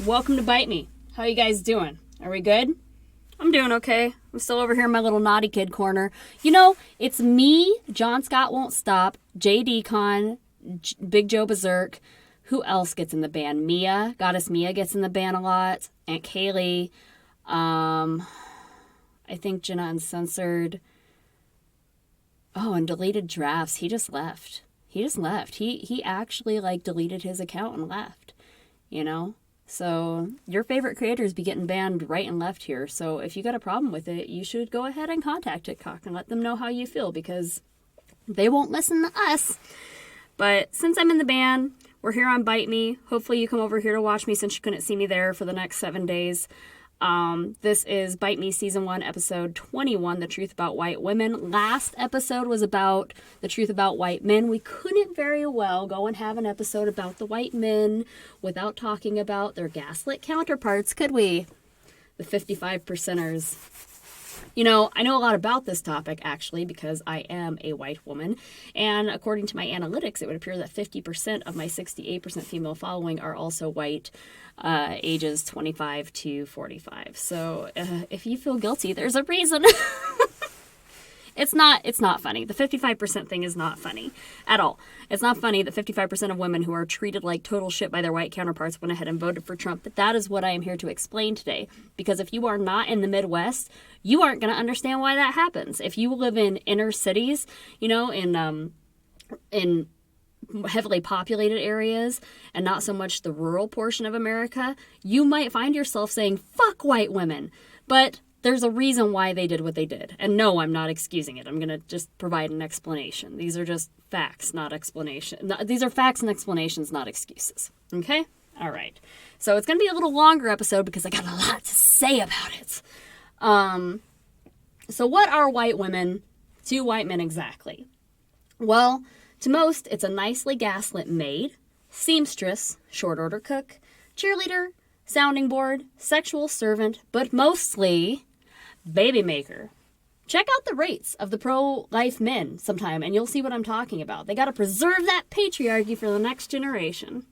welcome to Bite Me. How you guys doing? Are we good? I'm doing okay. I'm still over here in my little naughty kid corner. You know, it's me, John Scott Won't Stop, J.D. Con, Big Joe Berserk. Who else gets in the band? Mia, Goddess Mia gets in the band a lot. Aunt Kaylee. I think Jenna Uncensored. Oh, and Deleted Drafts. He just left. He actually, deleted his account and left. You know? So, your favorite creators be getting banned right and left here. So, if you got a problem with it, you should go ahead and contact TikTok and let them know how you feel, because they won't listen to us. But since I'm in the band, we're here on Bite Me. Hopefully you come over here to watch me since you couldn't see me there for the next 7 days. This is Bite Me Season 1, Episode 21, The Truth About White Women. Last episode was about the truth about white men. We couldn't very well go and have an episode about the white men without talking about their gaslit counterparts, could we? The 55%ers. You know, I know a lot about this topic, actually, because I am a white woman. And according to my analytics, it would appear that 50% of my 68% female following are also white, ages 25 to 45. So if you feel guilty, there's a reason. It's not funny. The 55% thing is not funny at all. It's not funny that 55% of women who are treated like total shit by their white counterparts went ahead and voted for Trump. But that is what I am here to explain today. Because if you are not in the Midwest, you aren't going to understand why that happens. If you live in inner cities, you know, in heavily populated areas and not so much the rural portion of America, you might find yourself saying, fuck white women. But there's a reason why they did what they did. And no, I'm not excusing it. I'm going to just provide an explanation. These are just facts, not explanation. These are facts and explanations, not excuses. Okay? All right. So it's going to be a little longer episode because I got a lot to say about it. So what are white women to white men exactly? Well, to most, it's a nicely gaslit maid, seamstress, short order cook, cheerleader, sounding board, sexual servant, but mostly baby maker. Check out the rates of the pro-life men sometime, and you'll see what I'm talking about. They got to preserve that patriarchy for the next generation.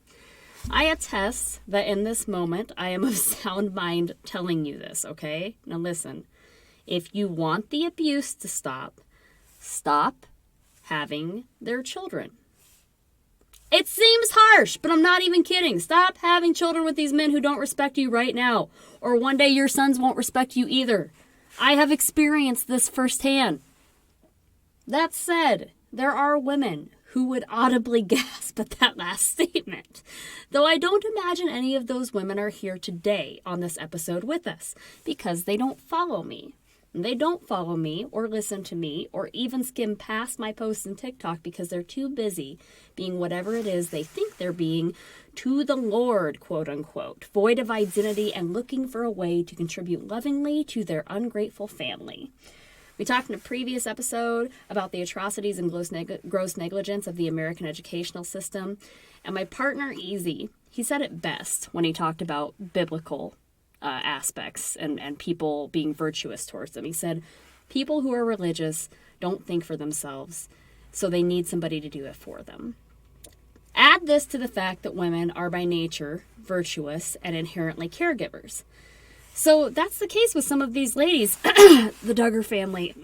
I attest that in this moment, I am of sound mind telling you this, okay? Now listen, if you want the abuse to stop having their children. It seems harsh, but I'm not even kidding. Stop having children with these men who don't respect you right now, or one day your sons won't respect you either. I have experienced this firsthand. That said, there are women who would audibly gasp at that last statement, though I don't imagine any of those women are here today on this episode with us, because they don't follow me. They don't follow me or listen to me or even skim past my posts on TikTok because they're too busy being whatever it is they think they're being to the Lord, quote unquote, void of identity and looking for a way to contribute lovingly to their ungrateful family. We talked in a previous episode about the atrocities and gross negligence of the American educational system. And my partner, Easy, he said it best when he talked about biblical aspects and people being virtuous towards them. He said, people who are religious don't think for themselves, so they need somebody to do it for them. Add this to the fact that women are by nature virtuous and inherently caregivers. So that's the case with some of these ladies. The Duggar family.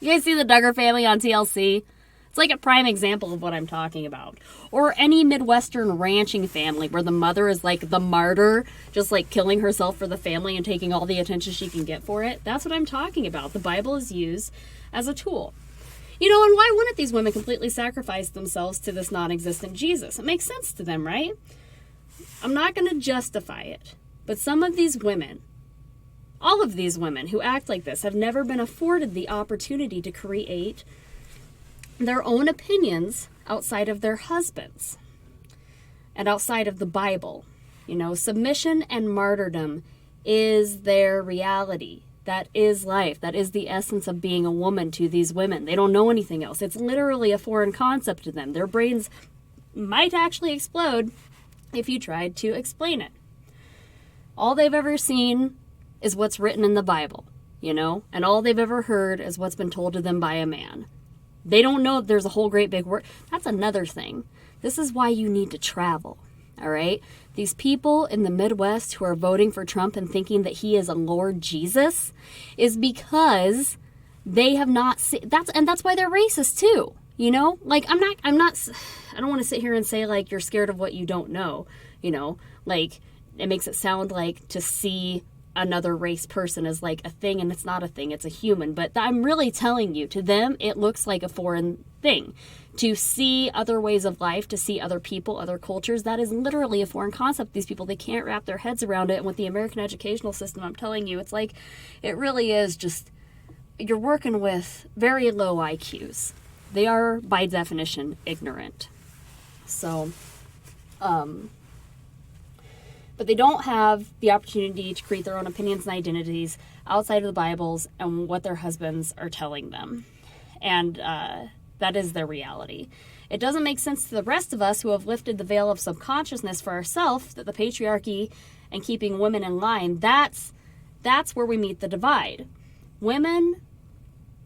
You guys see the Duggar family on TLC? It's like a prime example of what I'm talking about. Or any Midwestern ranching family where the mother is like the martyr, just like killing herself for the family and taking all the attention she can get for it. That's what I'm talking about. The Bible is used as a tool. You know, and why wouldn't these women completely sacrifice themselves to this non-existent Jesus? It makes sense to them, right? I'm not going to justify it, but some of these women, all of these women who act like this have never been afforded the opportunity to create their own opinions outside of their husbands and outside of the Bible. You know, submission and martyrdom is their reality. That is life. That is the essence of being a woman to these women. They don't know anything else. It's literally a foreign concept to them. Their brains might actually explode if you tried to explain it. All they've ever seen is what's written in the Bible, you know, and all they've ever heard is what's been told to them by a man. They don't know that there's a whole great big world. That's another thing. This is why you need to travel. All right? These people in the Midwest who are voting for Trump and thinking that he is a Lord Jesus is because they have not seen that's why they're racist too. You know? Like I don't want to sit here and say like you're scared of what you don't know, you know? Like it makes it sound like to see another race person as like a thing, and it's not a thing, it's a human. But I'm really telling you, to them it looks like a foreign thing. To see other ways of life, to see other people, other cultures, that is literally a foreign concept. These people, they can't wrap their heads around it. And with the American educational system, I'm telling you, it's like, it really is just, you're working with very low IQs. They are, by definition, ignorant. So, but they don't have the opportunity to create their own opinions and identities outside of the Bibles and what their husbands are telling them. And that is their reality. It doesn't make sense to the rest of us who have lifted the veil of subconsciousness for ourselves that the patriarchy and keeping women in line, that's where we meet the divide. Women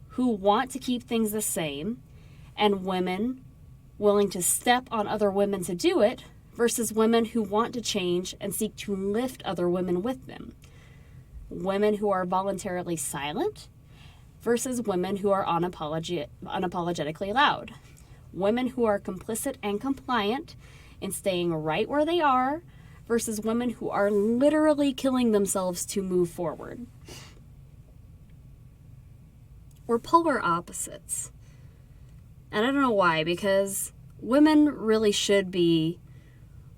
who want to keep things the same and women willing to step on other women to do it versus women who want to change and seek to lift other women with them. Women who are voluntarily silent versus women who are unapologetically loud. Women who are complicit and compliant in staying right where they are versus women who are literally killing themselves to move forward. We're polar opposites. And I don't know why, because women really should be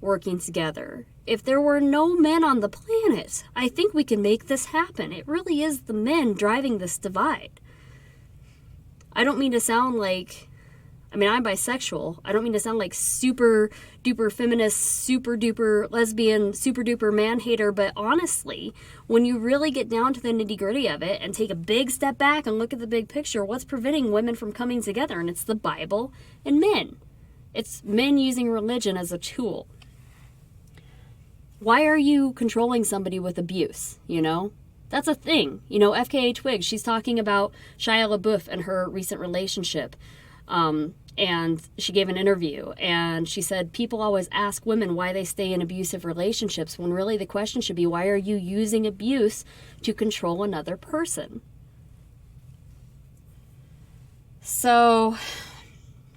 working together. If there were no men on the planet, I think we can make this happen. It really is the men driving this divide. I don't mean to sound like, I'm bisexual. I don't mean to sound like super duper feminist, super duper lesbian, super duper man hater, but honestly, when you really get down to the nitty gritty of it and take a big step back and look at the big picture, what's preventing women from coming together? And it's the Bible and men. It's men using religion as a tool. Why are you controlling somebody with abuse, you know? That's a thing. You know, FKA Twigs, she's talking about Shia LaBeouf and her recent relationship. And she gave an interview, and she said people always ask women why they stay in abusive relationships, when really the question should be, why are you using abuse to control another person? So,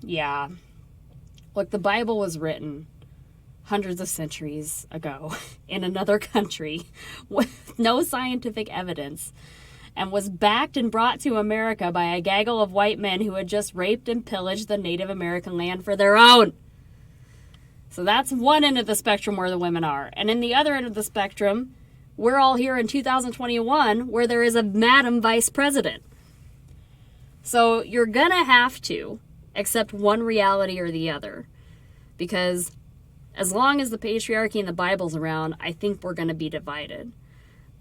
yeah. Look, the Bible was written hundreds of centuries ago in another country with no scientific evidence, and was backed and brought to America by a gaggle of white men who had just raped and pillaged the Native American land for their own. So that's one end of the spectrum where the women are. And in the other end of the spectrum, we're all here in 2021 where there is a Madam Vice President. So you're gonna have to accept one reality or the other, because as long as the patriarchy and the Bible's around, I think we're going to be divided.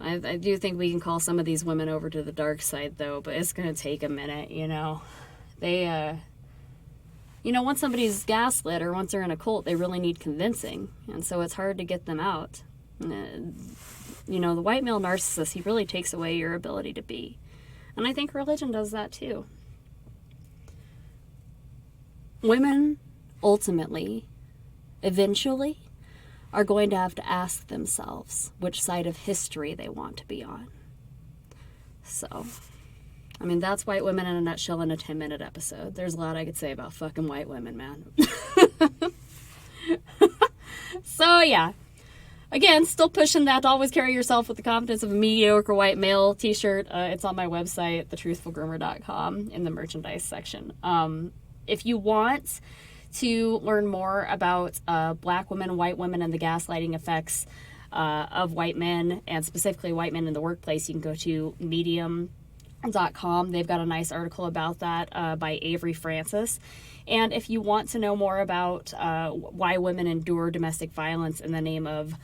I do think we can call some of these women over to the dark side, though, but it's going to take a minute, you know. They, once somebody's gaslit or once they're in a cult, they really need convincing, and so it's hard to get them out. The white male narcissist, he really takes away your ability to be. And I think religion does that, too. Women, ultimately, eventually, are going to have to ask themselves which side of history they want to be on. So, that's white women in a nutshell in a 10-minute episode. There's a lot I could say about fucking white women, man. So, yeah. Again, still pushing that to always carry yourself with the confidence of a mediocre white male t-shirt. It's on my website, thetruthfulgroomer.com, in the merchandise section. If you want to learn more about black women, white women, and the gaslighting effects of white men, and specifically white men in the workplace, you can go to medium.com. They've got a nice article about that by Avery Francis. And if you want to know more about why women endure domestic violence in the name of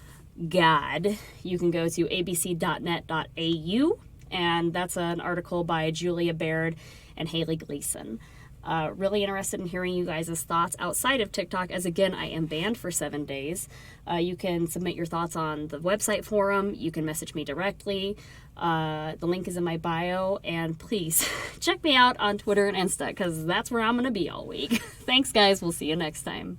God, you can go to abc.net.au, and that's an article by Julia Baird and Haley Gleason. Really interested in hearing you guys' thoughts outside of TikTok, as again, I am banned for 7 days. You can submit your thoughts on the website forum. You can message me directly. The link is in my bio. And please check me out on Twitter and Insta, because that's where I'm going to be all week. Thanks, guys. We'll see you next time.